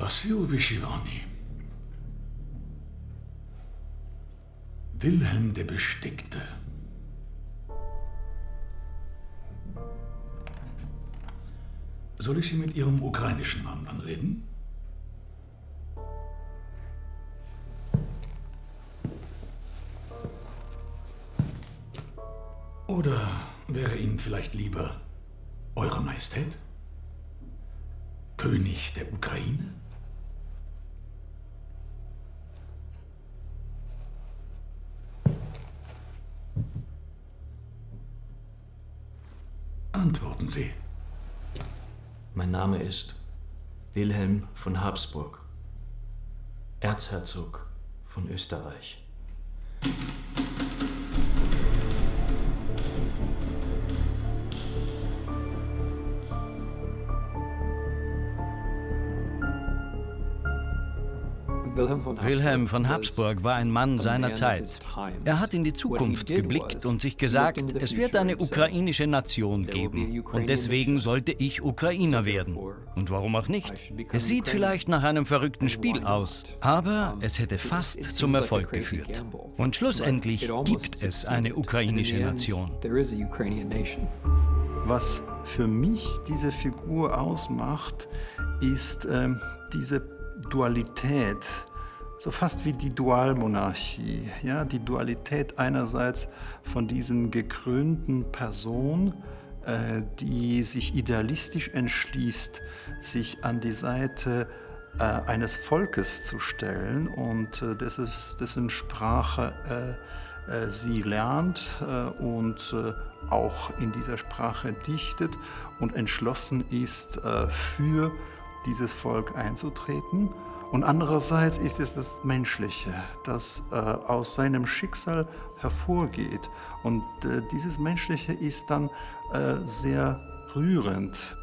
Wassil Wyschywany. Wilhelm der Bestickte. Soll ich Sie mit Ihrem ukrainischen Namen anreden? Oder wäre Ihnen vielleicht lieber Eure Majestät? König der Ukraine? Antworten Sie. Mein Name ist Wilhelm von Habsburg, Erzherzog von Österreich. Wilhelm von Habsburg war ein Mann seiner Zeit. Er hat in die Zukunft geblickt und sich gesagt, es wird eine ukrainische Nation geben. Und deswegen sollte ich Ukrainer werden. Und warum auch nicht? Es sieht vielleicht nach einem verrückten Spiel aus, aber es hätte fast zum Erfolg geführt. Und schlussendlich gibt es eine ukrainische Nation. Was für mich diese Figur ausmacht, ist diese Dualität, so fast wie die Dualmonarchie, ja, die Dualität einerseits von diesen gekrönten Person, die sich idealistisch entschließt, sich an die Seite eines Volkes zu stellen und dessen Sprache sie lernt und auch in dieser Sprache dichtet und entschlossen ist, für dieses Volk einzutreten. Und andererseits ist es das Menschliche, das aus seinem Schicksal hervorgeht. Und dieses Menschliche ist dann sehr rührend.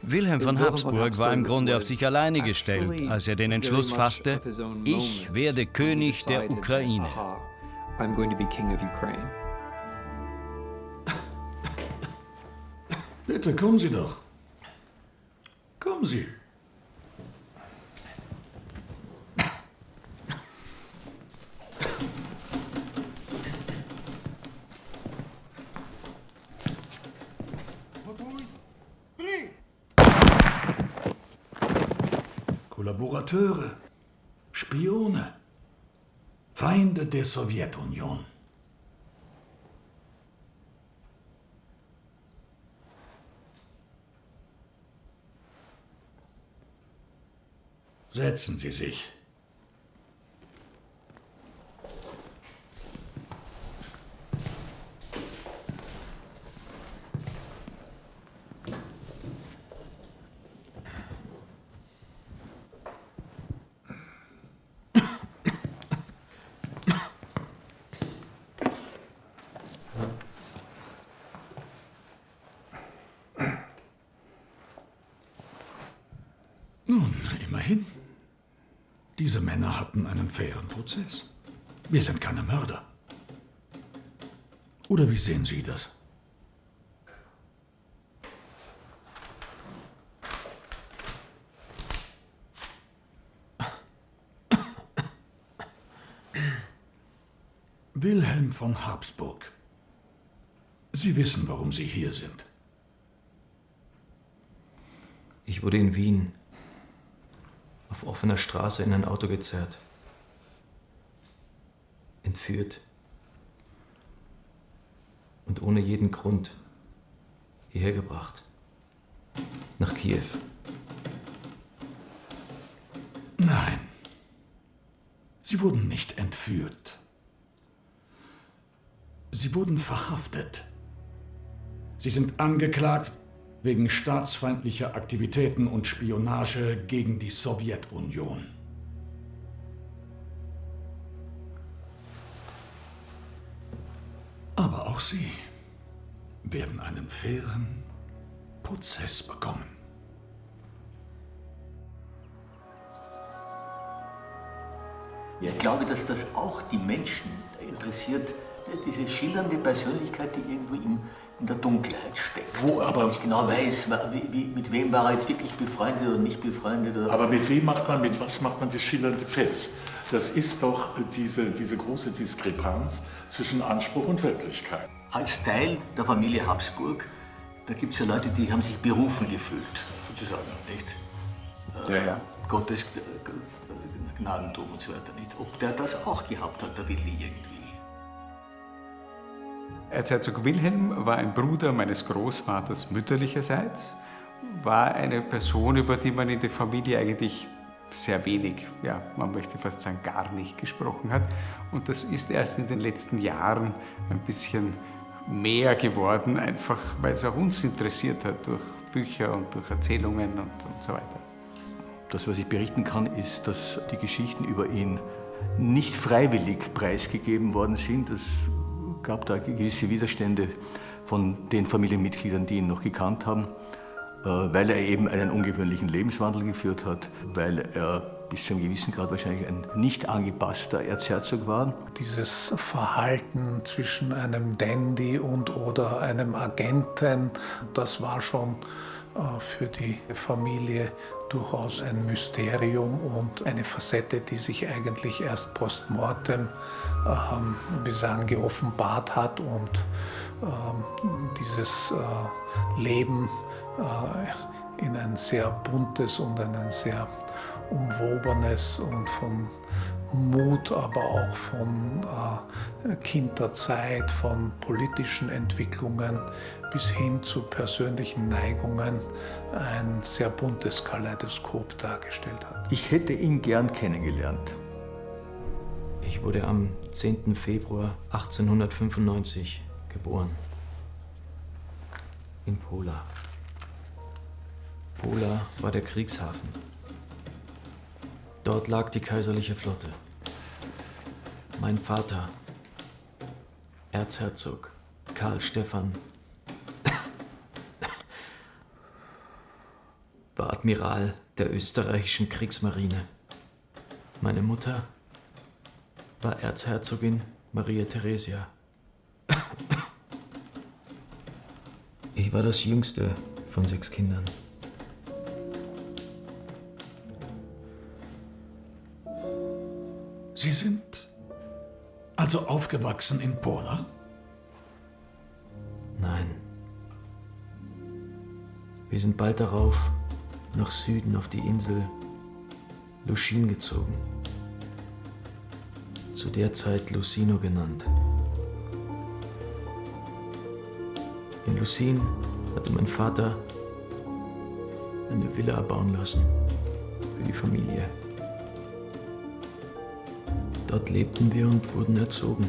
Wilhelm von Habsburg war im Grunde auf sich alleine gestellt, als er den Entschluss fasste, ich werde König der Ukraine. Bitte, kommen Sie doch. Kommen Sie. Kollaborateure, Spione, Feinde der Sowjetunion. Setzen Sie sich. Nun, immerhin. Diese Männer hatten einen fairen Prozess. Wir sind keine Mörder. Oder wie sehen Sie das? Wilhelm von Habsburg. Sie wissen, warum Sie hier sind. Ich wurde in Wien auf offener Straße in ein Auto gezerrt, entführt und ohne jeden Grund hierher gebracht, nach Kiew. Nein, Sie wurden nicht entführt. Sie wurden verhaftet. Sie sind angeklagt wegen staatsfeindlicher Aktivitäten und Spionage gegen die Sowjetunion. Aber auch Sie werden einen fairen Prozess bekommen. Ich glaube, dass das auch die Menschen interessiert, diese schildernde Persönlichkeit, die irgendwo in der Dunkelheit steckt. Wo aber? Nicht genau weiß, mit wem war er jetzt wirklich befreundet oder nicht befreundet. Oder Aber mit was macht man das schillernde Fest? Das ist doch diese große Diskrepanz zwischen Anspruch und Wirklichkeit. als Teil der Familie Habsburg, da gibt es ja Leute, die haben sich berufen gefühlt, sozusagen, nicht? Ja. Gottes Gnadentum und so weiter, nicht? Ob der das auch gehabt hat, der Willi irgendwie. Erzherzog Wilhelm war ein Bruder meines Großvaters mütterlicherseits, war eine Person, über die man in der Familie eigentlich sehr wenig, ja, man möchte fast sagen gar nicht gesprochen hat. Und das ist erst in den letzten Jahren ein bisschen mehr geworden, einfach weil es auch uns interessiert hat durch Bücher und durch Erzählungen und so weiter. Das, was ich berichten kann, ist, dass die Geschichten über ihn nicht freiwillig preisgegeben worden sind. Es gab da gewisse Widerstände von den Familienmitgliedern, die ihn noch gekannt haben, weil er eben einen ungewöhnlichen Lebenswandel geführt hat, weil er bis zu einem gewissen Grad wahrscheinlich ein nicht angepasster Erzherzog war. Dieses Verhalten zwischen einem Dandy oder einem Agenten, das war schon für die Familie durchaus ein Mysterium und eine Facette, die sich eigentlich erst post mortem, wir sagen, geoffenbart hat und dieses Leben in ein sehr buntes und ein sehr umwobenes und von Mut, aber auch von Kinderzeit, von politischen Entwicklungen bis hin zu persönlichen Neigungen ein sehr buntes Kaleidoskop dargestellt hat. Ich hätte ihn gern kennengelernt. Ich wurde am 10. Februar 1895 geboren. In Pola. Pola war der Kriegshafen. Dort lag die kaiserliche Flotte. Mein Vater, Erzherzog Karl Stephan, war Admiral der österreichischen Kriegsmarine. Meine Mutter war Erzherzogin Maria Theresia. Ich war das jüngste von 6 Kindern. Sie sind also aufgewachsen in Pola? Nein. Wir sind bald darauf nach Süden auf die Insel Luschin gezogen. Zu der Zeit Lucino genannt. In Lucin hatte mein Vater eine Villa erbauen lassen für die Familie. Dort lebten wir und wurden erzogen.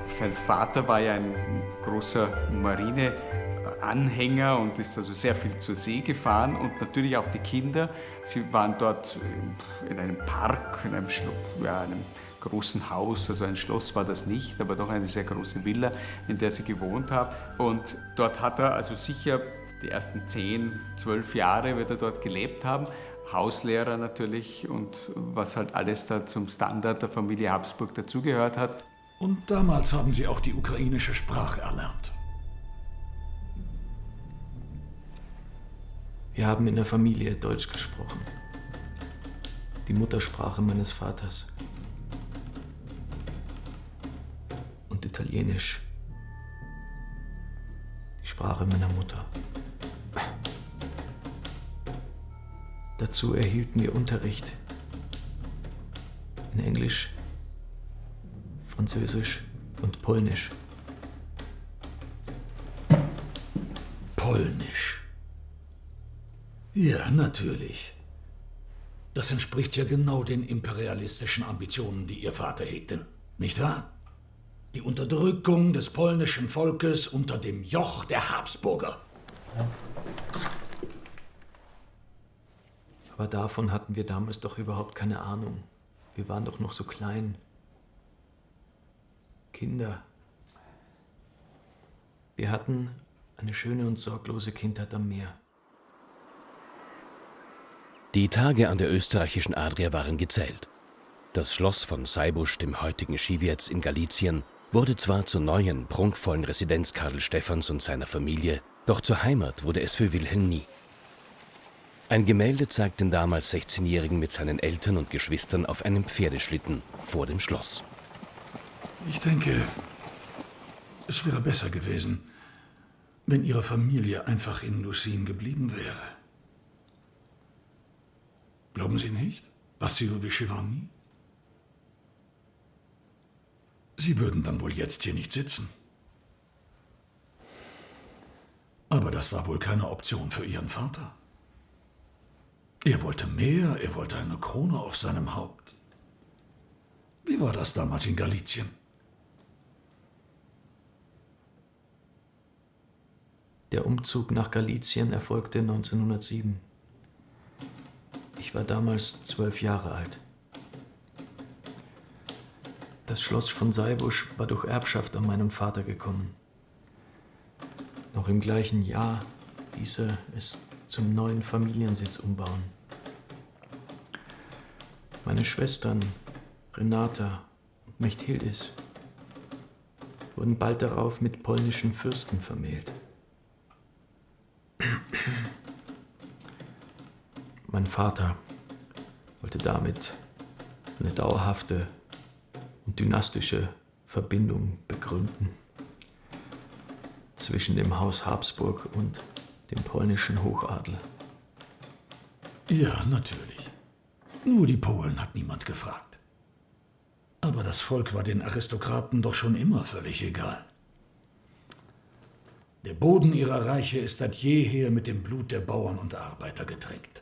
Sein Vater war ja ein großer Marineanhänger und ist also sehr viel zur See gefahren und natürlich auch die Kinder. Sie waren dort in einem Park, in einem großen Haus, also ein Schloss war das nicht, aber doch eine sehr große Villa, in der sie gewohnt haben. Und dort hat er also sicher die ersten 10, 12 Jahre wird er dort gelebt haben. Hauslehrer natürlich und was halt alles da zum Standard der Familie Habsburg dazugehört hat. Und damals haben Sie auch die ukrainische Sprache erlernt. Wir haben in der Familie Deutsch gesprochen. Die Muttersprache meines Vaters. Und Italienisch. Die Sprache meiner Mutter. Dazu erhielten wir Unterricht in Englisch, Französisch und Polnisch. Polnisch. Ja, natürlich. Das entspricht ja genau den imperialistischen Ambitionen, die Ihr Vater hegte, nicht wahr? Die Unterdrückung des polnischen Volkes unter dem Joch der Habsburger. Aber davon hatten wir damals doch überhaupt keine Ahnung. Wir waren doch noch so klein. Kinder. Wir hatten eine schöne und sorglose Kindheit am Meer. Die Tage an der österreichischen Adria waren gezählt. Das Schloss von Seibusch, dem heutigen Schiwiec in Galizien, wurde zwar zur neuen, prunkvollen Residenz Karl Stephans und seiner Familie, doch zur Heimat wurde es für Wilhelm nie. Ein Gemälde zeigt den damals 16-Jährigen mit seinen Eltern und Geschwistern auf einem Pferdeschlitten vor dem Schloss. Ich denke, es wäre besser gewesen, wenn Ihre Familie einfach in Lucin geblieben wäre. Glauben Sie nicht, Vassil Wychewany? Sie würden dann wohl jetzt hier nicht sitzen. Aber das war wohl keine Option für Ihren Vater. Er wollte mehr, er wollte eine Krone auf seinem Haupt. Wie war das damals in Galizien? Der Umzug nach Galizien erfolgte 1907. Ich war damals 12 Jahre alt. Das Schloss von Seibusch war durch Erbschaft an meinen Vater gekommen. Noch im gleichen Jahr ließ er es zum neuen Familiensitz umbauen. Meine Schwestern Renata und Mechthildis wurden bald darauf mit polnischen Fürsten vermählt. Mein Vater wollte damit eine dauerhafte und dynastische Verbindung begründen zwischen dem Haus Habsburg und dem polnischen Hochadel. Ja, natürlich. Nur die Polen hat niemand gefragt. Aber das Volk war den Aristokraten doch schon immer völlig egal. Der Boden ihrer Reiche ist seit jeher mit dem Blut der Bauern und Arbeiter getränkt.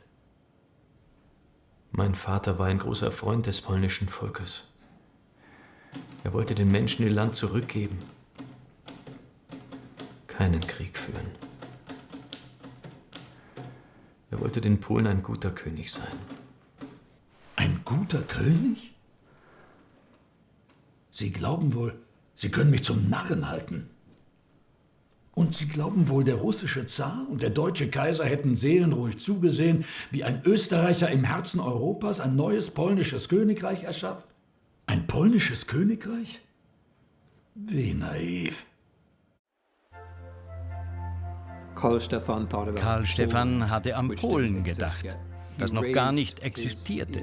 Mein Vater war ein großer Freund des polnischen Volkes. Er wollte den Menschen ihr Land zurückgeben, keinen Krieg führen. Er wollte den Polen ein guter König sein. Ein guter König? Sie glauben wohl, Sie können mich zum Narren halten. Und Sie glauben wohl, der russische Zar und der deutsche Kaiser hätten seelenruhig zugesehen, wie ein Österreicher im Herzen Europas ein neues polnisches Königreich erschafft? Ein polnisches Königreich? Wie naiv. Karl Stephan hatte an Polen gedacht, das noch gar nicht existierte.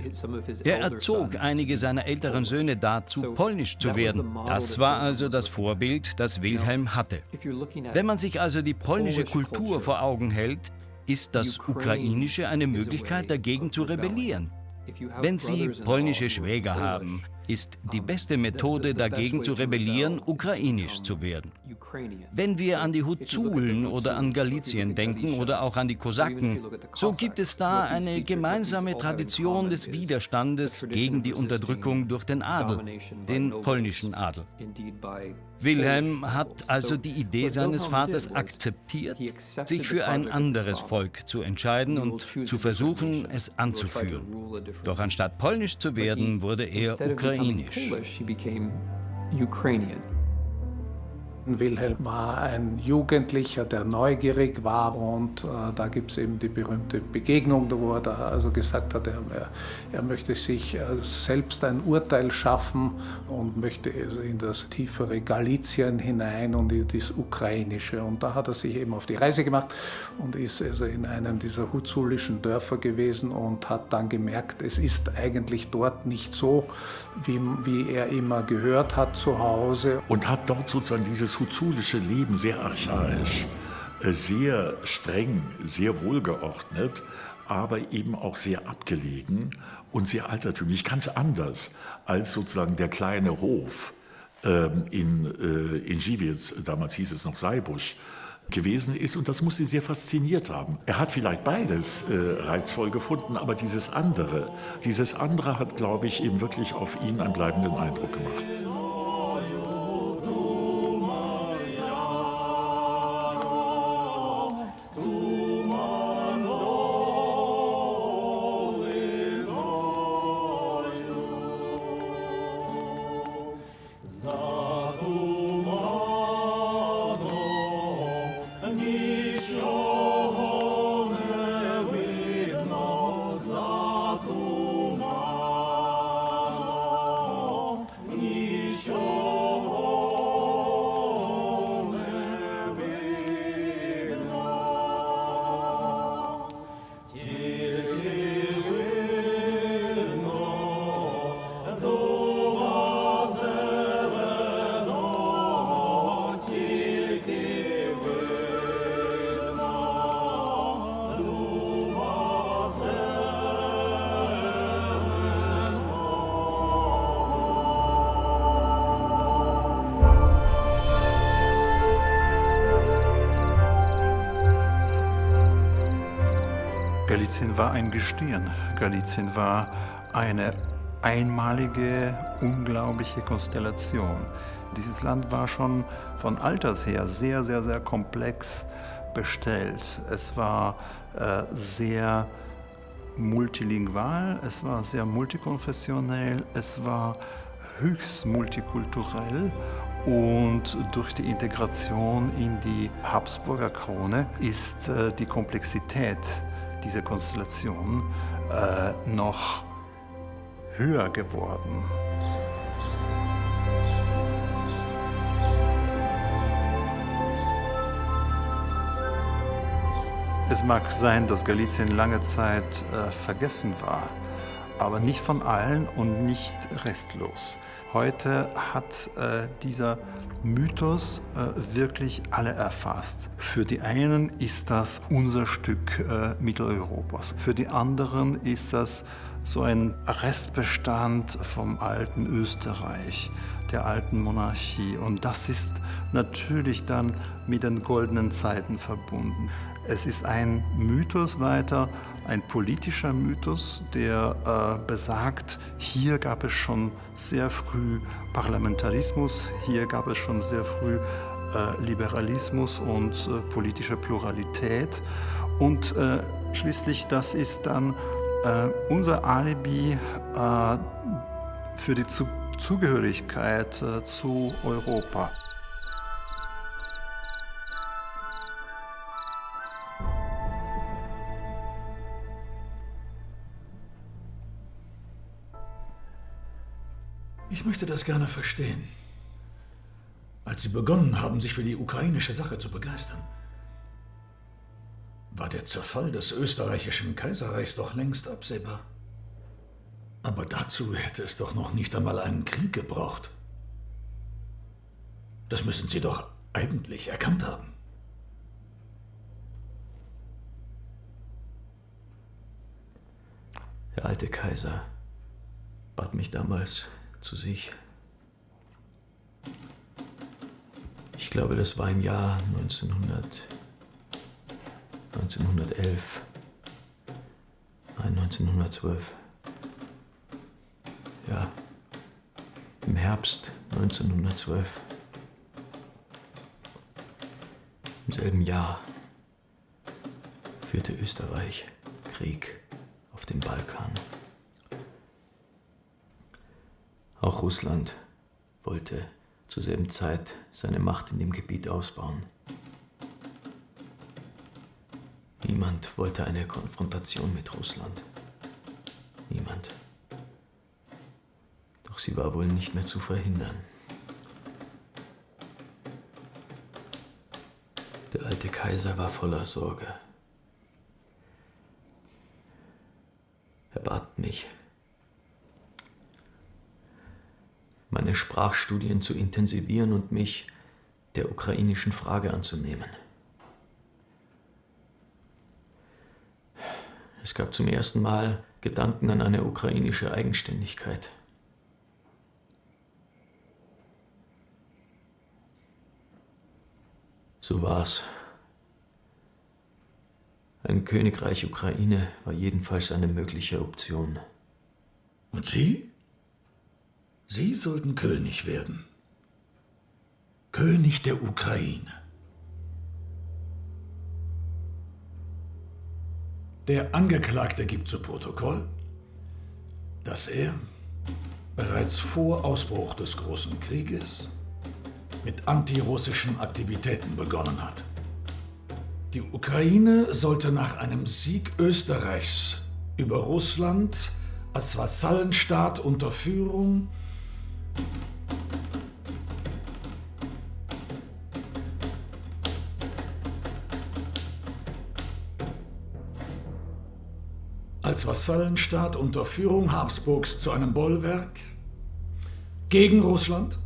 Er erzog einige seiner älteren Söhne dazu, polnisch zu werden. Das war also das Vorbild, das Wilhelm hatte. Wenn man sich also die polnische Kultur vor Augen hält, ist das Ukrainische eine Möglichkeit, dagegen zu rebellieren. Wenn Sie polnische Schwäger haben, ist die beste Methode, dagegen zu rebellieren, ukrainisch zu werden. Wenn wir an die Huzulen oder an Galizien denken oder auch an die Kosaken, so gibt es da eine gemeinsame Tradition des Widerstandes gegen die Unterdrückung durch den Adel, den polnischen Adel. Wilhelm hat also die Idee seines Vaters akzeptiert, sich für ein anderes Volk zu entscheiden und zu versuchen, es anzuführen. Doch anstatt polnisch zu werden, wurde er ukrainisch. Wilhelm war ein Jugendlicher, der neugierig war, und da gibt es eben die berühmte Begegnung, wo er da also gesagt hat, er möchte sich selbst ein Urteil schaffen und möchte also in das tiefere Galizien hinein und in das Ukrainische. Und da hat er sich eben auf die Reise gemacht und ist also in einem dieser huzulischen Dörfer gewesen und hat dann gemerkt, es ist eigentlich dort nicht so, wie er immer gehört hat zu Hause. Und hat dort sozusagen dieses huzulische Leben sehr archaisch, sehr streng, sehr wohlgeordnet, aber eben auch sehr abgelegen und sehr altertümlich, ganz anders als sozusagen der kleine Hof in Schiwiec, damals hieß es noch Seibusch, gewesen ist, und das muss ihn sehr fasziniert haben. Er hat vielleicht beides reizvoll gefunden, aber dieses andere hat, glaube ich, eben wirklich auf ihn einen bleibenden Eindruck gemacht. Galizien war ein Gestirn. Galizien war eine einmalige, unglaubliche Konstellation. Dieses Land war schon von Alters her sehr, sehr, sehr komplex bestellt. Es war sehr multilingual, es war sehr multikonfessionell, es war höchst multikulturell. Und durch die Integration in die Habsburger Krone ist die Komplexität dieser Konstellation noch höher geworden. Es mag sein, dass Galizien lange Zeit vergessen war, aber nicht von allen und nicht restlos. Heute hat dieser Mythos wirklich alle erfasst. Für die einen ist das unser Stück Mitteleuropas. Für die anderen ist das so ein Restbestand vom alten Österreich, der alten Monarchie. Und das ist natürlich dann mit den goldenen Zeiten verbunden. Es ist ein Mythos weiter, ein politischer Mythos, der besagt, hier gab es schon sehr früh Parlamentarismus, hier gab es schon sehr früh Liberalismus und politische Pluralität. Und schließlich, das ist dann unser Alibi für die Zugehörigkeit zu Europa. Ich möchte das gerne verstehen. Als Sie begonnen haben, sich für die ukrainische Sache zu begeistern, war der Zerfall des österreichischen Kaiserreichs doch längst absehbar. Aber dazu hätte es doch noch nicht einmal einen Krieg gebraucht. Das müssen Sie doch eigentlich erkannt haben. Der alte Kaiser bat mich damals zu sich. Ich glaube, das war im Jahr 1911. Nein, 1912. Ja, im Herbst 1912. Im selben Jahr führte Österreich Krieg auf dem Balkan. Auch Russland wollte zur selben Zeit seine Macht in dem Gebiet ausbauen. Niemand wollte eine Konfrontation mit Russland. Niemand. Doch sie war wohl nicht mehr zu verhindern. Der alte Kaiser war voller Sorge. Er bat mich, meine Sprachstudien zu intensivieren und mich der ukrainischen Frage anzunehmen. Es gab zum ersten Mal Gedanken an eine ukrainische Eigenständigkeit. So war's. Ein Königreich Ukraine war jedenfalls eine mögliche Option. Und Sie? Sie sollten König werden. König der Ukraine. Der Angeklagte gibt zu Protokoll, dass er bereits vor Ausbruch des Großen Krieges mit antirussischen Aktivitäten begonnen hat. Die Ukraine sollte nach einem Sieg Österreichs über Russland als Vassallenstaat unter Führung Habsburgs zu einem Bollwerk gegen Russland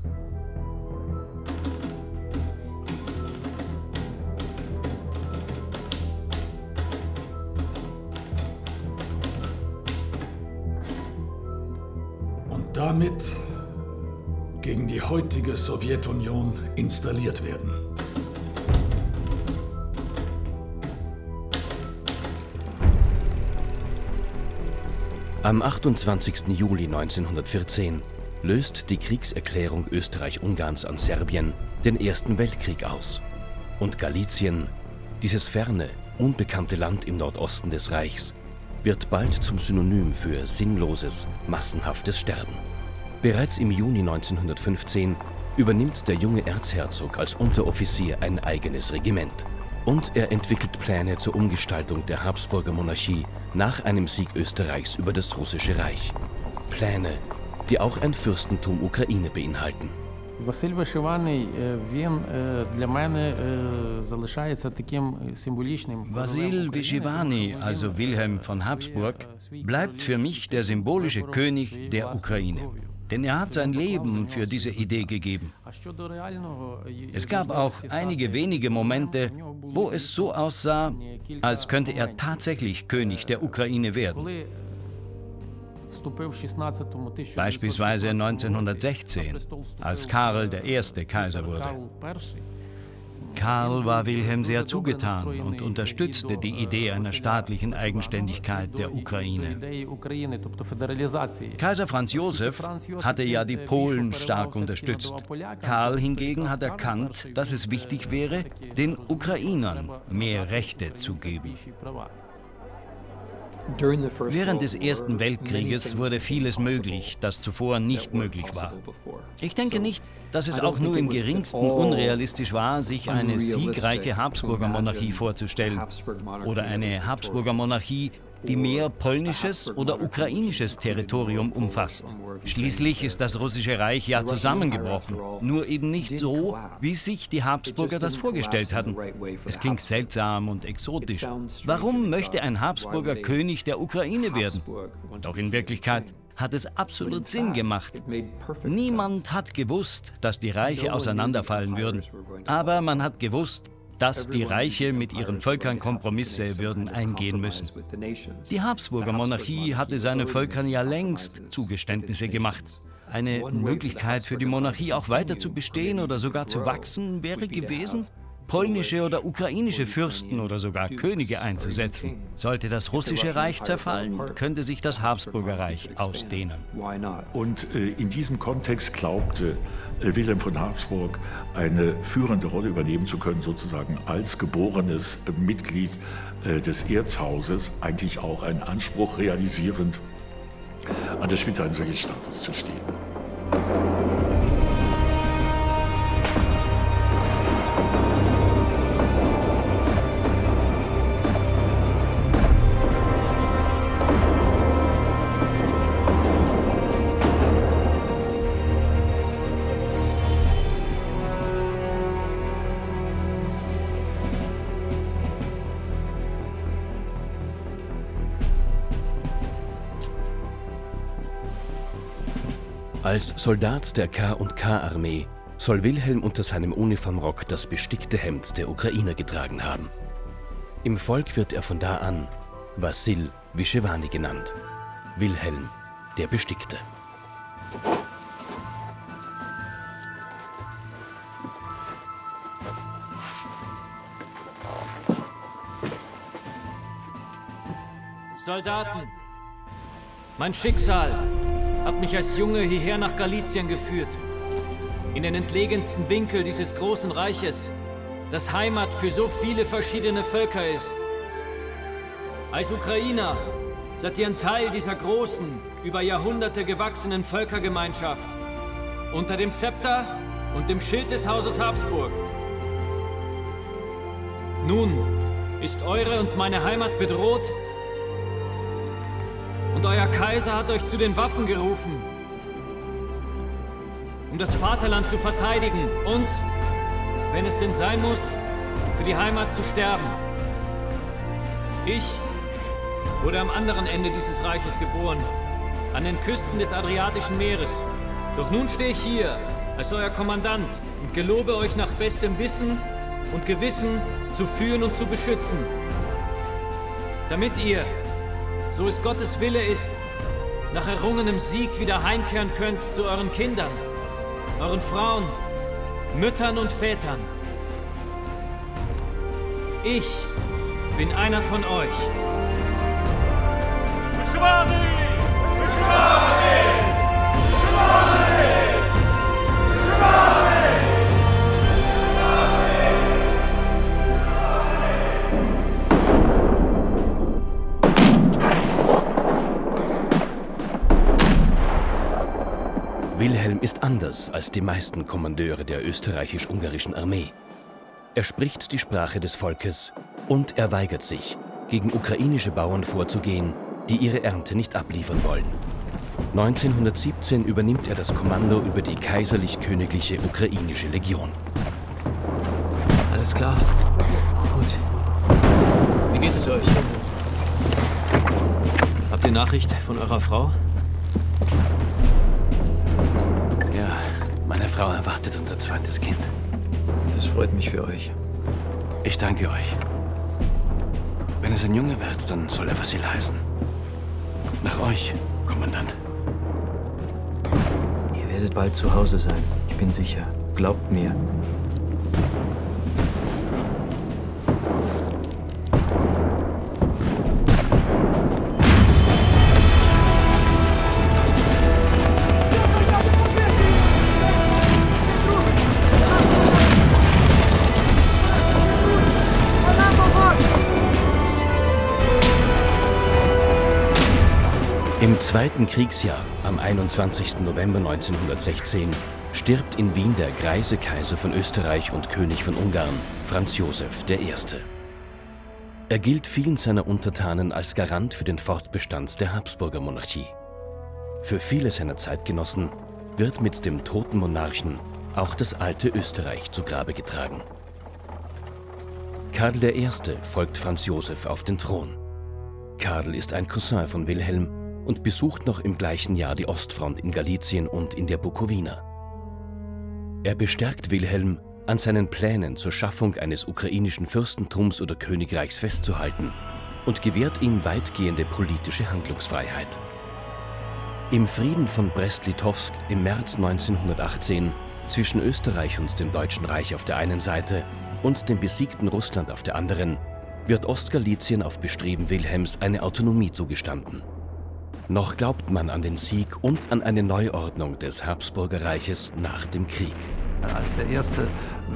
und damit gegen die heutige Sowjetunion installiert werden. Am 28. Juli 1914 löst die Kriegserklärung Österreich-Ungarns an Serbien den Ersten Weltkrieg aus. Und Galizien, dieses ferne, unbekannte Land im Nordosten des Reichs, wird bald zum Synonym für sinnloses, massenhaftes Sterben. Bereits im Juni 1915 übernimmt der junge Erzherzog als Unteroffizier ein eigenes Regiment. Und er entwickelt Pläne zur Umgestaltung der Habsburger Monarchie nach einem Sieg Österreichs über das Russische Reich. Pläne, die auch ein Fürstentum Ukraine beinhalten. Василь Вишиваний, він для мене залишається таким символічним. Vasil Vyshevani, also Wilhelm von Habsburg, bleibt für mich der symbolische König der Ukraine. Denn er hat sein Leben für diese Idee gegeben. Es gab auch einige wenige Momente, wo es so aussah, als könnte er tatsächlich König der Ukraine werden. Beispielsweise 1916, als Karl I. Kaiser wurde. Karl war Wilhelm sehr zugetan und unterstützte die Idee einer staatlichen Eigenständigkeit der Ukraine. Kaiser Franz Josef hatte ja die Polen stark unterstützt. Karl hingegen hat erkannt, dass es wichtig wäre, den Ukrainern mehr Rechte zu geben. Während des Ersten Weltkrieges wurde vieles möglich, das zuvor nicht möglich war. Ich denke nicht, dass es auch nur im geringsten unrealistisch war, sich eine siegreiche Habsburger Monarchie vorzustellen oder eine Habsburger Monarchie, die mehr polnisches oder ukrainisches Territorium umfasst. Schließlich ist das Russische Reich ja zusammengebrochen, nur eben nicht so, wie sich die Habsburger das vorgestellt hatten. Es klingt seltsam und exotisch. Warum möchte ein Habsburger König der Ukraine werden? Doch in Wirklichkeit hat es absolut Sinn gemacht. Niemand hat gewusst, dass die Reiche auseinanderfallen würden, aber man hat gewusst, dass die Reiche mit ihren Völkern Kompromisse würden eingehen müssen. Die Habsburger Monarchie hatte seinen Völkern ja längst Zugeständnisse gemacht. Eine Möglichkeit für die Monarchie auch weiter zu bestehen oder sogar zu wachsen wäre gewesen, polnische oder ukrainische Fürsten oder sogar Könige einzusetzen. Sollte das Russische Reich zerfallen, könnte sich das Habsburger Reich ausdehnen. Und in diesem Kontext glaubte Wilhelm von Habsburg eine führende Rolle übernehmen zu können, sozusagen als geborenes Mitglied des Erzhauses, eigentlich auch einen Anspruch realisierend, an der Spitze eines solchen Staates zu stehen. Als Soldat der K&K-Armee soll Wilhelm unter seinem Uniformrock das bestickte Hemd der Ukrainer getragen haben. Im Volk wird er von da an Vasil Vyshevani genannt, Wilhelm der Bestickte. Soldaten, mein Schicksal hat mich als Junge hierher nach Galizien geführt, in den entlegensten Winkel dieses großen Reiches, das Heimat für so viele verschiedene Völker ist. Als Ukrainer seid ihr ein Teil dieser großen, über Jahrhunderte gewachsenen Völkergemeinschaft, unter dem Zepter und dem Schild des Hauses Habsburg. Nun ist eure und meine Heimat bedroht, und euer Kaiser hat euch zu den Waffen gerufen, um das Vaterland zu verteidigen und, wenn es denn sein muss, für die Heimat zu sterben. Ich wurde am anderen Ende dieses Reiches geboren, an den Küsten des Adriatischen Meeres. Doch nun stehe ich hier als euer Kommandant und gelobe euch nach bestem Wissen und Gewissen zu führen und zu beschützen, damit ihr, so es Gottes Wille ist, nach errungenem Sieg wieder heimkehren könnt zu euren Kindern, euren Frauen, Müttern und Vätern. Ich bin einer von euch. Vyshevani! Wilhelm ist anders als die meisten Kommandeure der österreichisch-ungarischen Armee. Er spricht die Sprache des Volkes und er weigert sich, gegen ukrainische Bauern vorzugehen, die ihre Ernte nicht abliefern wollen. 1917 übernimmt er das Kommando über die kaiserlich-königliche ukrainische Legion. Alles klar. Gut. Wie geht es euch? Habt ihr Nachricht von eurer Frau? Ja, meine Frau erwartet unser zweites Kind. Das freut mich für euch. Ich danke euch. Wenn es ein Junge wird, dann soll er Wassil heißen. Nach euch, Kommandant. Ihr werdet bald zu Hause sein. Ich bin sicher. Glaubt mir. Im Zweiten Kriegsjahr, am 21. November 1916, stirbt in Wien der greise Kaiser von Österreich und König von Ungarn, Franz Josef I. Er gilt vielen seiner Untertanen als Garant für den Fortbestand der Habsburger Monarchie. Für viele seiner Zeitgenossen wird mit dem toten Monarchen auch das alte Österreich zu Grabe getragen. Karl I. folgt Franz Josef auf den Thron. Karl ist ein Cousin von Wilhelm und besucht noch im gleichen Jahr die Ostfront in Galizien und in der Bukowina. Er bestärkt Wilhelm, an seinen Plänen zur Schaffung eines ukrainischen Fürstentums oder Königreichs festzuhalten und gewährt ihm weitgehende politische Handlungsfreiheit. Im Frieden von Brest-Litowsk im März 1918 zwischen Österreich und dem Deutschen Reich auf der einen Seite und dem besiegten Russland auf der anderen wird Ostgalizien auf Bestreben Wilhelms eine Autonomie zugestanden. Noch glaubt man an den Sieg und an eine Neuordnung des Habsburger Reiches nach dem Krieg. Als der Erste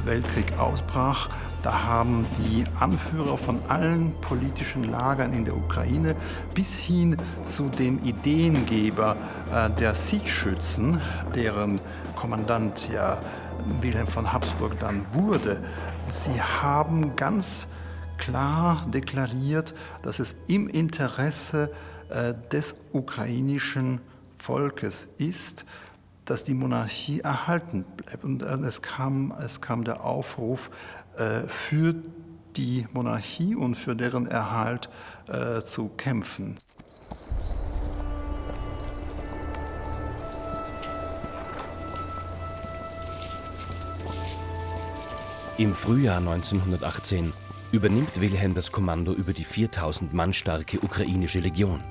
Weltkrieg ausbrach, da haben die Anführer von allen politischen Lagern in der Ukraine bis hin zu dem Ideengeber der Siegschützen, deren Kommandant ja Wilhelm von Habsburg dann wurde, sie haben ganz klar deklariert, dass es im Interesse des ukrainischen Volkes ist, dass die Monarchie erhalten bleibt. Und es kam der Aufruf, für die Monarchie und für deren Erhalt zu kämpfen. Im Frühjahr 1918 übernimmt Wilhelm das Kommando über die 4000 Mann starke ukrainische Legion,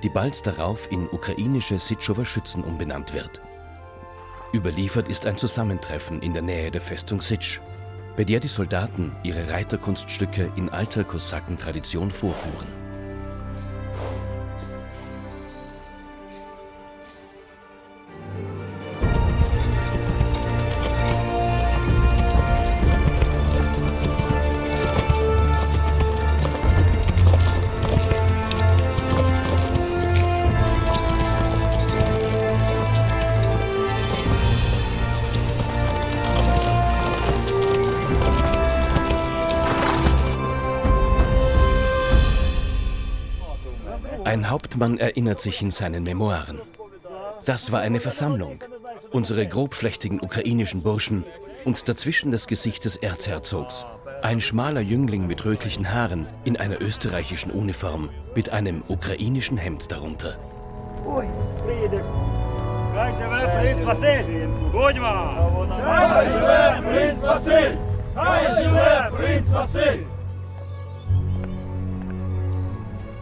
die bald darauf in ukrainische Sitschower Schützen umbenannt wird. Überliefert ist ein Zusammentreffen in der Nähe der Festung Sitsch, bei der die Soldaten ihre Reiterkunststücke in alter Kosakentradition vorführen. Ein Hauptmann erinnert sich in seinen Memoiren. Das war eine Versammlung, unsere grobschlächtigen ukrainischen Burschen und dazwischen das Gesicht des Erzherzogs. Ein schmaler Jüngling mit rötlichen Haaren in einer österreichischen Uniform mit einem ukrainischen Hemd darunter.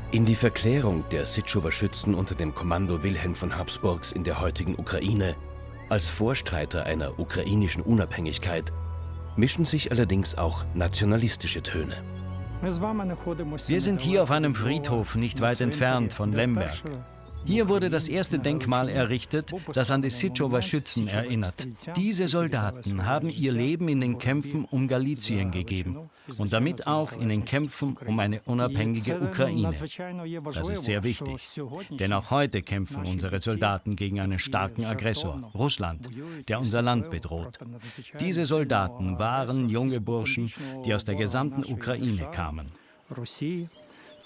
In die Verklärung der Sitschower Schützen unter dem Kommando Wilhelm von Habsburgs in der heutigen Ukraine als Vorstreiter einer ukrainischen Unabhängigkeit mischen sich allerdings auch nationalistische Töne. Wir sind hier auf einem Friedhof nicht weit entfernt von Lemberg. Hier wurde das erste Denkmal errichtet, das an die Sitchower Schützen erinnert. Diese Soldaten haben ihr Leben in den Kämpfen um Galizien gegeben und damit auch in den Kämpfen um eine unabhängige Ukraine. Das ist sehr wichtig, denn auch heute kämpfen unsere Soldaten gegen einen starken Aggressor, Russland, der unser Land bedroht. Diese Soldaten waren junge Burschen, die aus der gesamten Ukraine kamen.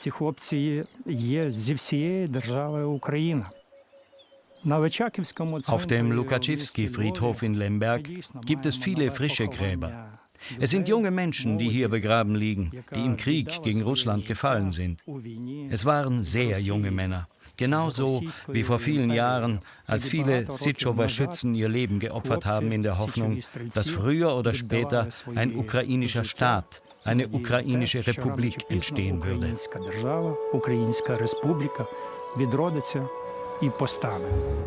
Ці хлопці є зі всієї держави Україна. Auf dem Lukaczewski-Friedhof in Lemberg gibt es viele frische Gräber. Es sind junge Menschen, die hier begraben liegen, die im Krieg gegen Russland gefallen sind. Es waren sehr junge Männer, genauso wie vor vielen Jahren, als viele Sitchower Schützen ihr Leben geopfert haben in der Hoffnung, dass früher oder später ein ukrainischer Staat, eine ukrainische Republik entstehen würde.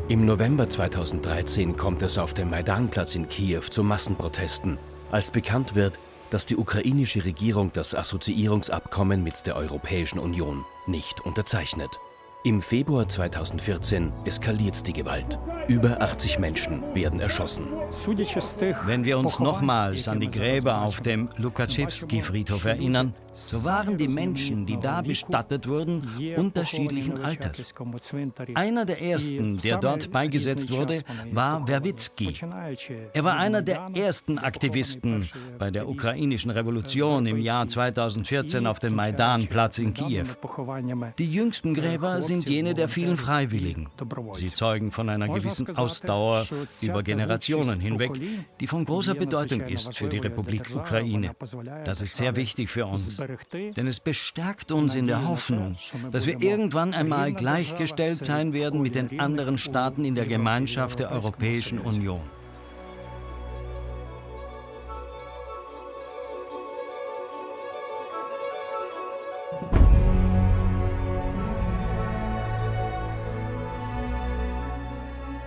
Im November 2013 kommt es auf dem Maidanplatz in Kiew zu Massenprotesten, als bekannt wird, dass die ukrainische Regierung das Assoziierungsabkommen mit der Europäischen Union nicht unterzeichnet. Im Februar 2014 eskaliert die Gewalt. Über 80 Menschen werden erschossen. Wenn wir uns nochmals an die Gräber auf dem Lukaczewski-Friedhof erinnern, so waren die Menschen, die da bestattet wurden, unterschiedlichen Alters. Einer der ersten, der dort beigesetzt wurde, war Werwitzki. Er war einer der ersten Aktivisten bei der ukrainischen Revolution im Jahr 2014 auf dem Maidanplatz in Kiew. Die jüngsten Gräber sind jene der vielen Freiwilligen. Sie zeugen von einer gewissen Ausdauer über Generationen hinweg, die von großer Bedeutung ist für die Republik Ukraine. Das ist sehr wichtig für uns. Denn es bestärkt uns in der Hoffnung, dass wir irgendwann einmal gleichgestellt sein werden mit den anderen Staaten in der Gemeinschaft der Europäischen Union.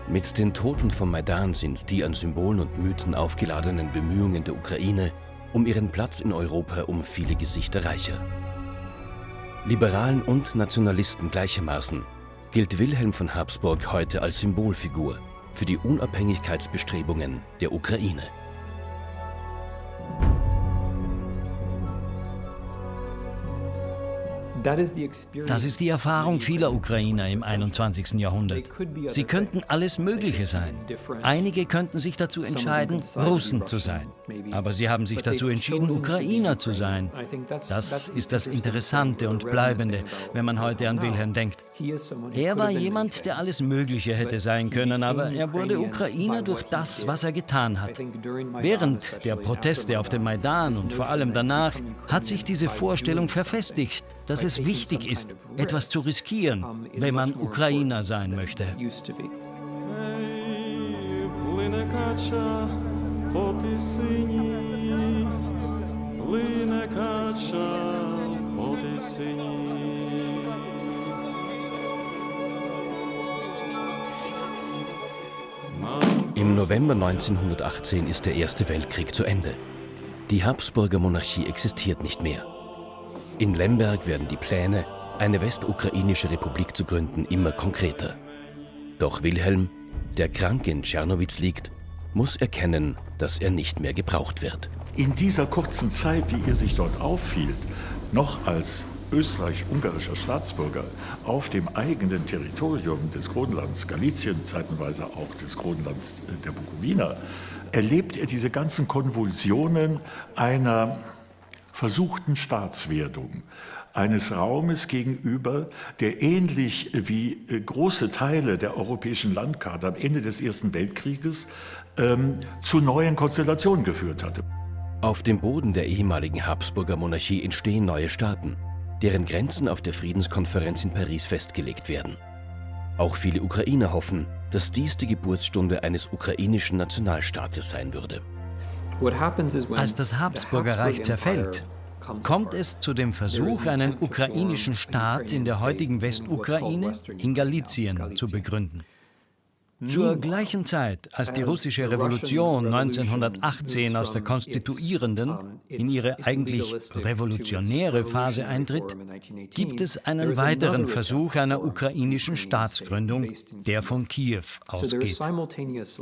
Mit den Toten vom Maidan sind die an Symbolen und Mythen aufgeladenen Bemühungen der Ukraine um ihren Platz in Europa um viele Gesichter reicher. Liberalen und Nationalisten gleichermaßen gilt Wilhelm von Habsburg heute als Symbolfigur für die Unabhängigkeitsbestrebungen der Ukraine. Das ist die Erfahrung vieler Ukrainer im 21. Jahrhundert. Sie könnten alles Mögliche sein. Einige könnten sich dazu entscheiden, Russen zu sein. Aber sie haben sich dazu entschieden, Ukrainer zu sein. Das ist das Interessante und Bleibende, wenn man heute an Wilhelm denkt. Er war jemand, der alles Mögliche hätte sein können, aber er wurde Ukrainer durch das, was er getan hat. Während der Proteste auf dem Maidan und vor allem danach hat sich diese Vorstellung verfestigt, dass es wichtig ist, etwas zu riskieren, wenn man Ukrainer sein möchte. Im November 1918 ist der Erste Weltkrieg zu Ende. Die Habsburger Monarchie existiert nicht mehr. In Lemberg werden die Pläne, eine westukrainische Republik zu gründen, immer konkreter. Doch Wilhelm, der krank in Czernowitz liegt, muss erkennen, dass er nicht mehr gebraucht wird. In dieser kurzen Zeit, die er sich dort aufhielt, noch als österreich-ungarischer Staatsbürger auf dem eigenen Territorium des Kronlands Galizien, zeitenweise auch des Kronlands der Bukowina, erlebt er diese ganzen Konvulsionen einer versuchten Staatswerdung, eines Raumes gegenüber, der ähnlich wie große Teile der europäischen Landkarte am Ende des Ersten Weltkrieges zu neuen Konstellationen geführt hatte. Auf dem Boden der ehemaligen Habsburger Monarchie entstehen neue Staaten, deren Grenzen auf der Friedenskonferenz in Paris festgelegt werden. Auch viele Ukrainer hoffen, dass dies die Geburtsstunde eines ukrainischen Nationalstaates sein würde. Als das Habsburger Reich zerfällt, kommt es zu dem Versuch, einen ukrainischen Staat in der heutigen Westukraine, in Galizien, zu begründen. Zur gleichen Zeit, als die russische Revolution 1918 aus der konstituierenden in ihre eigentlich revolutionäre Phase eintritt, gibt es einen weiteren Versuch einer ukrainischen Staatsgründung, der von Kiew ausgeht.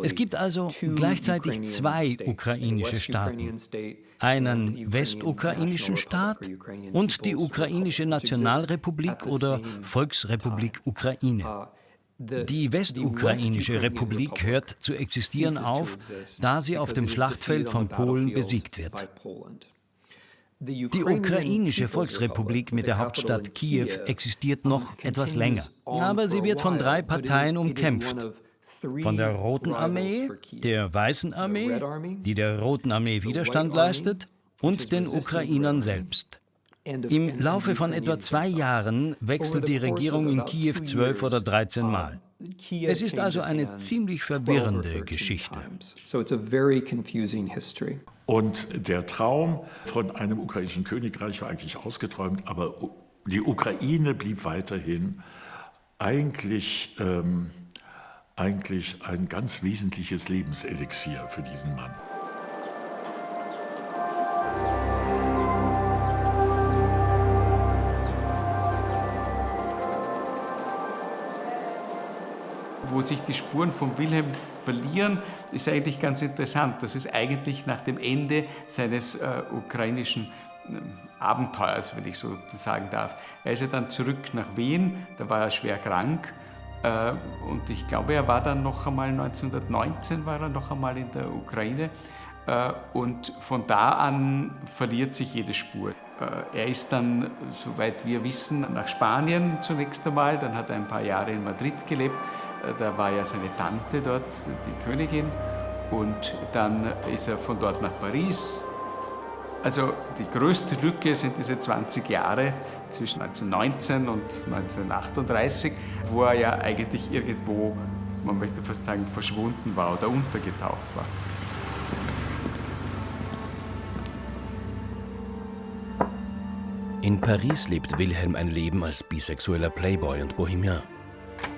Es gibt also gleichzeitig zwei ukrainische Staaten, einen westukrainischen Staat und die ukrainische Nationalrepublik oder Volksrepublik Ukraine. Die Westukrainische Republik hört zu existieren auf, da sie auf dem Schlachtfeld von Polen besiegt wird. Die ukrainische Volksrepublik mit der Hauptstadt Kiew existiert noch etwas länger, aber sie wird von 3 Parteien umkämpft. Von der Roten Armee, der Weißen Armee, die der Roten Armee Widerstand leistet, und den Ukrainern selbst. Im Laufe von etwa 2 Jahren wechselt die Regierung in Kiew 12 oder 13 Mal. Es ist also eine ziemlich verwirrende Geschichte. Und der Traum von einem ukrainischen Königreich war eigentlich ausgeträumt, aber die Ukraine blieb weiterhin eigentlich ein ganz wesentliches Lebenselixier für diesen Mann. Wo sich die Spuren von Wilhelm verlieren, ist eigentlich ganz interessant. Das ist eigentlich nach dem Ende seines ukrainischen Abenteuers, wenn ich so sagen darf. Er ist ja dann zurück nach Wien, da war er schwer krank. Und ich glaube, er war dann noch einmal 1919 war er noch einmal in der Ukraine. Und von da an verliert sich jede Spur. Er ist dann, soweit wir wissen, nach Spanien zunächst einmal, dann hat er ein paar Jahre in Madrid gelebt. Da war ja seine Tante dort, die Königin, und dann ist er von dort nach Paris. Also die größte Lücke sind diese 20 Jahre zwischen 1919 und 1938, wo er ja eigentlich irgendwo, man möchte fast sagen, verschwunden war oder untergetaucht war. In Paris lebt Wilhelm ein Leben als bisexueller Playboy und Bohemian.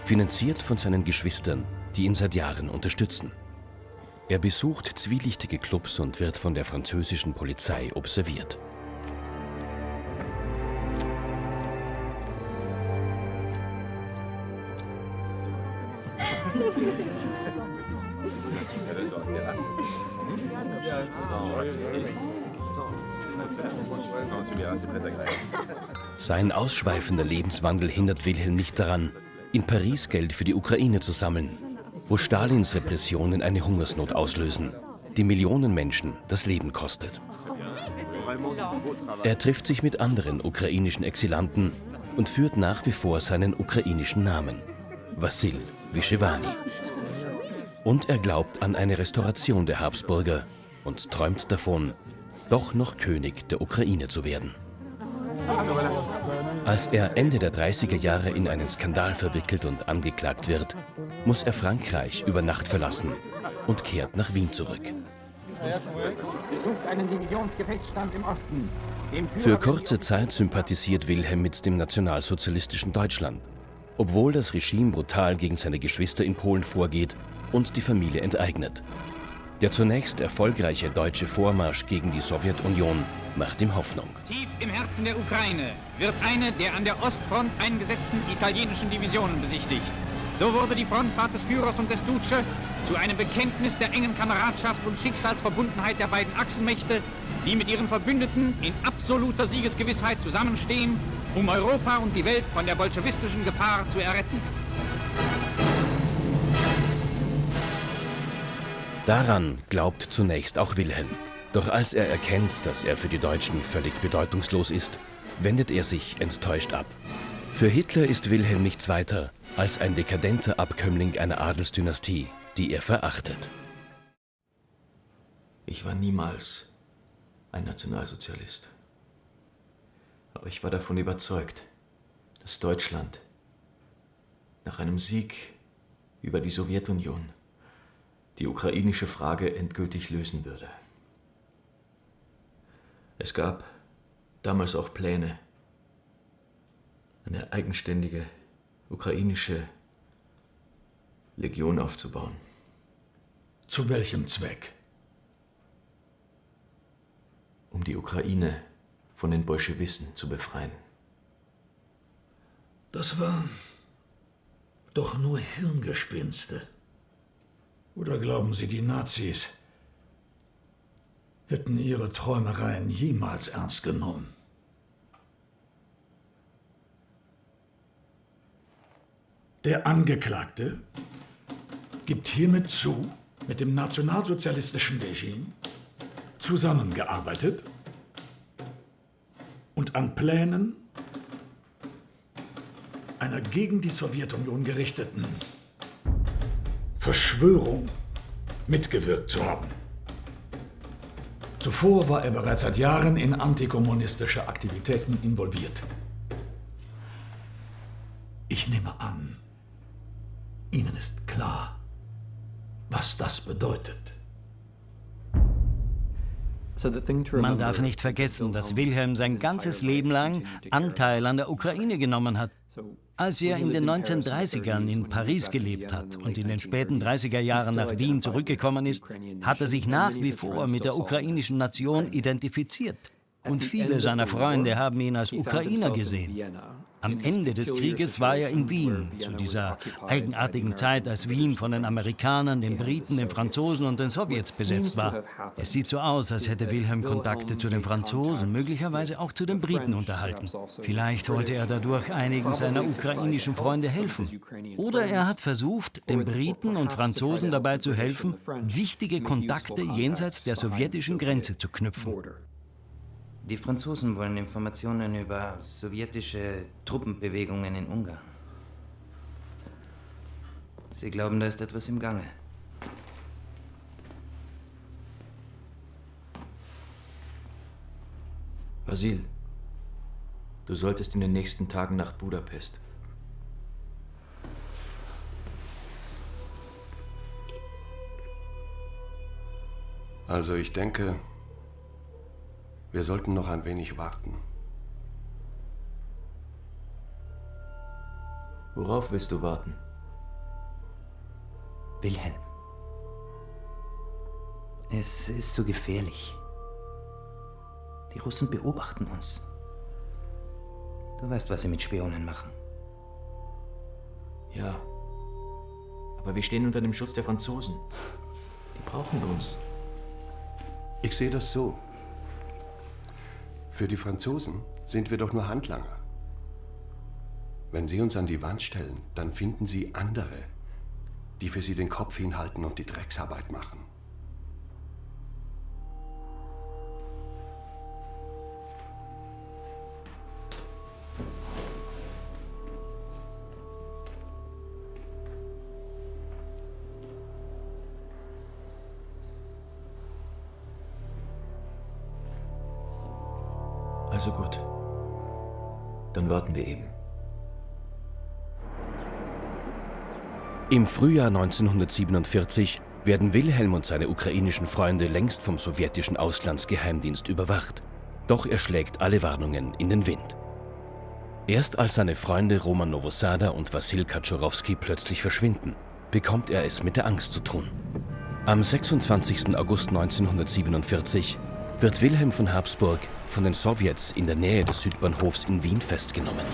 Finanziert von seinen Geschwistern, die ihn seit Jahren unterstützen. Er besucht zwielichtige Clubs und wird von der französischen Polizei observiert. Sein ausschweifender Lebenswandel hindert Wilhelm nicht daran, in Paris Geld für die Ukraine zu sammeln, wo Stalins Repressionen eine Hungersnot auslösen, die Millionen Menschen das Leben kostet. Er trifft sich mit anderen ukrainischen Exilanten und führt nach wie vor seinen ukrainischen Namen, Wassil Wyshevany. Und er glaubt an eine Restauration der Habsburger und träumt davon, doch noch König der Ukraine zu werden. Als er Ende der 30er Jahre in einen Skandal verwickelt und angeklagt wird, muss er Frankreich über Nacht verlassen und kehrt nach Wien zurück. Für kurze Zeit sympathisiert Wilhelm mit dem nationalsozialistischen Deutschland, obwohl das Regime brutal gegen seine Geschwister in Polen vorgeht und die Familie enteignet. Der zunächst erfolgreiche deutsche Vormarsch gegen die Sowjetunion macht ihm Hoffnung. Tief im Herzen der Ukraine wird eine der an der Ostfront eingesetzten italienischen Divisionen besichtigt. So wurde die Frontfahrt des Führers und des Duce zu einem Bekenntnis der engen Kameradschaft und Schicksalsverbundenheit der beiden Achsenmächte, die mit ihren Verbündeten in absoluter Siegesgewissheit zusammenstehen, um Europa und die Welt von der bolschewistischen Gefahr zu erretten. Daran glaubt zunächst auch Wilhelm. Doch als er erkennt, dass er für die Deutschen völlig bedeutungslos ist, wendet er sich enttäuscht ab. Für Hitler ist Wilhelm nichts weiter als ein dekadenter Abkömmling einer Adelsdynastie, die er verachtet. Ich war niemals ein Nationalsozialist. Aber ich war davon überzeugt, dass Deutschland nach einem Sieg über die Sowjetunion die ukrainische Frage endgültig lösen würde. Es gab damals auch Pläne, eine eigenständige ukrainische Legion aufzubauen. Zu welchem Zweck? Um die Ukraine von den Bolschewissen zu befreien. Das war doch nur Hirngespinste. Oder glauben Sie, die Nazis hätten ihre Träumereien jemals ernst genommen? Der Angeklagte gibt hiermit zu, mit dem nationalsozialistischen Regime zusammengearbeitet und an Plänen einer gegen die Sowjetunion gerichteten Verschwörung mitgewirkt zu haben. Zuvor war er bereits seit Jahren in antikommunistische Aktivitäten involviert. Ich nehme an, Ihnen ist klar, was das bedeutet. Man darf nicht vergessen, dass Wilhelm sein ganzes Leben lang Anteil an der Ukraine genommen hat. Als er in den 1930ern in Paris gelebt hat und in den späten 30er Jahren nach Wien zurückgekommen ist, hat er sich nach wie vor mit der ukrainischen Nation identifiziert. Und viele seiner Freunde haben ihn als Ukrainer gesehen. Am Ende des Krieges war er in Wien, zu dieser eigenartigen Zeit, als Wien von den Amerikanern, den Briten, den Franzosen und den Sowjets besetzt war. Es sieht so aus, als hätte Wilhelm Kontakte zu den Franzosen, möglicherweise auch zu den Briten unterhalten. Vielleicht wollte er dadurch einigen seiner ukrainischen Freunde helfen. Oder er hat versucht, den Briten und Franzosen dabei zu helfen, wichtige Kontakte jenseits der sowjetischen Grenze zu knüpfen. Die Franzosen wollen Informationen über sowjetische Truppenbewegungen in Ungarn. Sie glauben, da ist etwas im Gange. Vasil, du solltest in den nächsten Tagen nach Budapest. Also ich denke, wir sollten noch ein wenig warten. Worauf willst du warten? Wilhelm. Es ist so gefährlich. Die Russen beobachten uns. Du weißt, was sie mit Spionen machen. Ja, aber wir stehen unter dem Schutz der Franzosen. Die brauchen uns. Ich sehe das so. Für die Franzosen sind wir doch nur Handlanger. Wenn sie uns an die Wand stellen, dann finden sie andere, die für sie den Kopf hinhalten und die Drecksarbeit machen. Also gut. Dann warten wir eben. Im Frühjahr 1947 werden Wilhelm und seine ukrainischen Freunde längst vom sowjetischen Auslandsgeheimdienst überwacht. Doch er schlägt alle Warnungen in den Wind. Erst als seine Freunde Roman Nowosada und Wassil Kaczorowski plötzlich verschwinden, bekommt er es mit der Angst zu tun. Am 26. August 1947 wird Wilhelm von Habsburg von den Sowjets in der Nähe des Südbahnhofs in Wien festgenommen.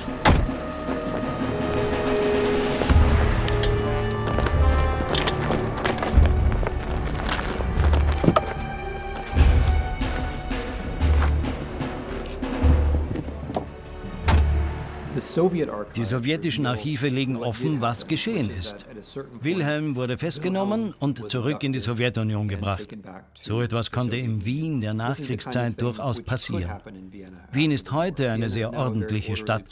Die sowjetischen Archive legen offen, was geschehen ist. Wilhelm wurde festgenommen und zurück in die Sowjetunion gebracht. So etwas konnte in Wien der Nachkriegszeit durchaus passieren. Wien ist heute eine sehr ordentliche Stadt.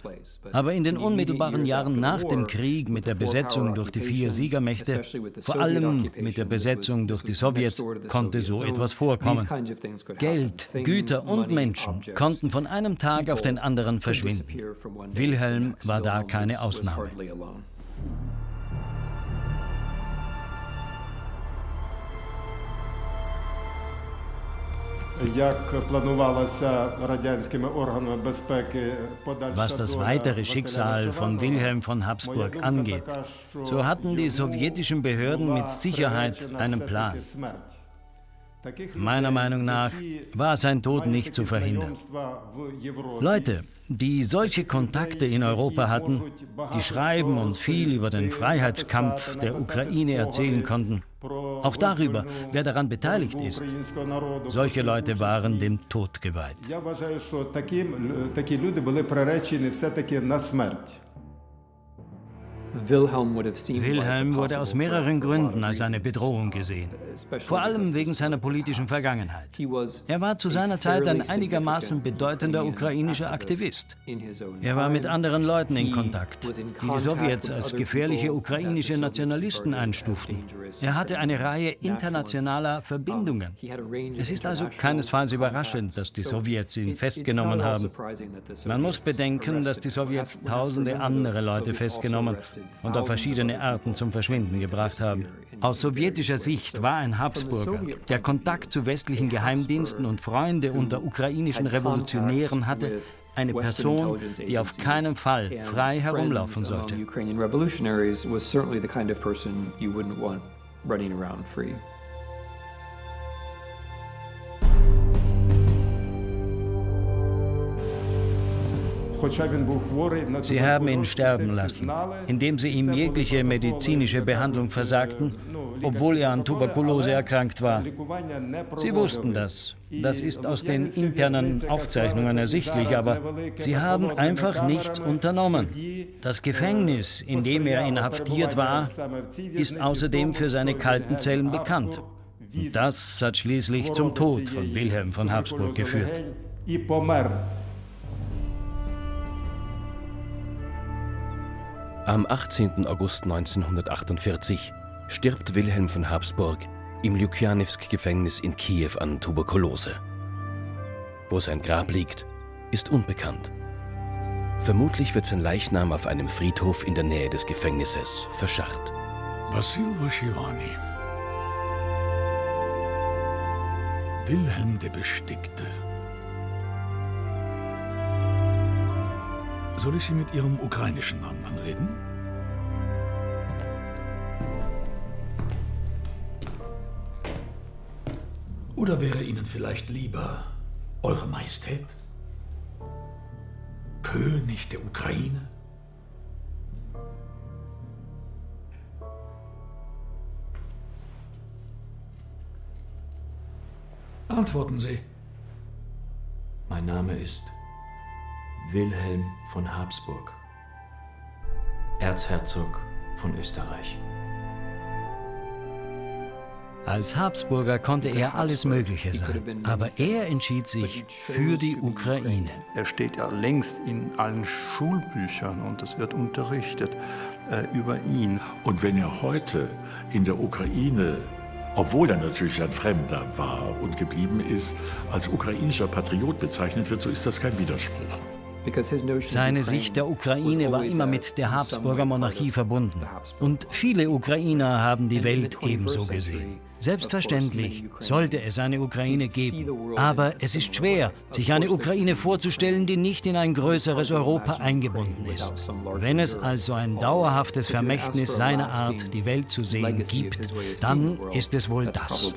Aber in den unmittelbaren Jahren nach dem Krieg mit der Besetzung durch die 4 Siegermächte, vor allem mit der Besetzung durch die Sowjets, konnte so etwas vorkommen. Geld, Güter und Menschen konnten von einem Tag auf den anderen verschwinden. Wilhelm war da keine Ausnahme. Was das weitere Schicksal von Wilhelm von Habsburg angeht, so hatten die sowjetischen Behörden mit Sicherheit einen Plan. Meiner Meinung nach war sein Tod nicht zu verhindern. Leute, die solche Kontakte in Europa hatten, die schreiben und viel über den Freiheitskampf der Ukraine erzählen konnten, auch darüber, wer daran beteiligt ist. Solche Leute waren dem Tod geweiht. Wilhelm wurde aus mehreren Gründen als eine Bedrohung gesehen, vor allem wegen seiner politischen Vergangenheit. Er war zu seiner Zeit ein einigermaßen bedeutender ukrainischer Aktivist. Er war mit anderen Leuten in Kontakt, die die Sowjets als gefährliche ukrainische Nationalisten einstuften. Er hatte eine Reihe internationaler Verbindungen. Es ist also keinesfalls überraschend, dass die Sowjets ihn festgenommen haben. Man muss bedenken, dass die Sowjets tausende andere Leute festgenommen und auf verschiedene Arten zum Verschwinden gebracht haben. Aus sowjetischer Sicht war ein Habsburger, der Kontakt zu westlichen Geheimdiensten und Freunde unter ukrainischen Revolutionären hatte, eine Person, die auf keinen Fall frei herumlaufen sollte. Sie haben ihn sterben lassen, indem sie ihm jegliche medizinische Behandlung versagten, obwohl er an Tuberkulose erkrankt war. Sie wussten das. Das ist aus den internen Aufzeichnungen ersichtlich, aber sie haben einfach nichts unternommen. Das Gefängnis, in dem er inhaftiert war, ist außerdem für seine kalten Zellen bekannt. Und das hat schließlich zum Tod von Wilhelm von Habsburg geführt. Am 18. August 1948 stirbt Wilhelm von Habsburg im Lukjanewsk-Gefängnis in Kiew an Tuberkulose. Wo sein Grab liegt, ist unbekannt. Vermutlich wird sein Leichnam auf einem Friedhof in der Nähe des Gefängnisses verscharrt. Wassil Waschewani. Wilhelm der Bestickte. Soll ich Sie mit Ihrem ukrainischen Namen anreden? Oder wäre Ihnen vielleicht lieber Eure Majestät? König der Ukraine? Antworten Sie. Mein Name ist Wilhelm von Habsburg, Erzherzog von Österreich. Als Habsburger konnte er alles Mögliche sein, aber er entschied sich für die Ukraine. Er steht ja längst in allen Schulbüchern und es wird unterrichtet über ihn. Und wenn er heute in der Ukraine, obwohl er natürlich ein Fremder war und geblieben ist, als ukrainischer Patriot bezeichnet wird, so ist das kein Widerspruch. Seine Sicht der Ukraine war immer mit der Habsburger Monarchie verbunden. Und viele Ukrainer haben die Welt ebenso gesehen. Selbstverständlich sollte es eine Ukraine geben. Aber es ist schwer, sich eine Ukraine vorzustellen, die nicht in ein größeres Europa eingebunden ist. Wenn es also ein dauerhaftes Vermächtnis seiner Art, die Welt zu sehen, gibt, dann ist es wohl das.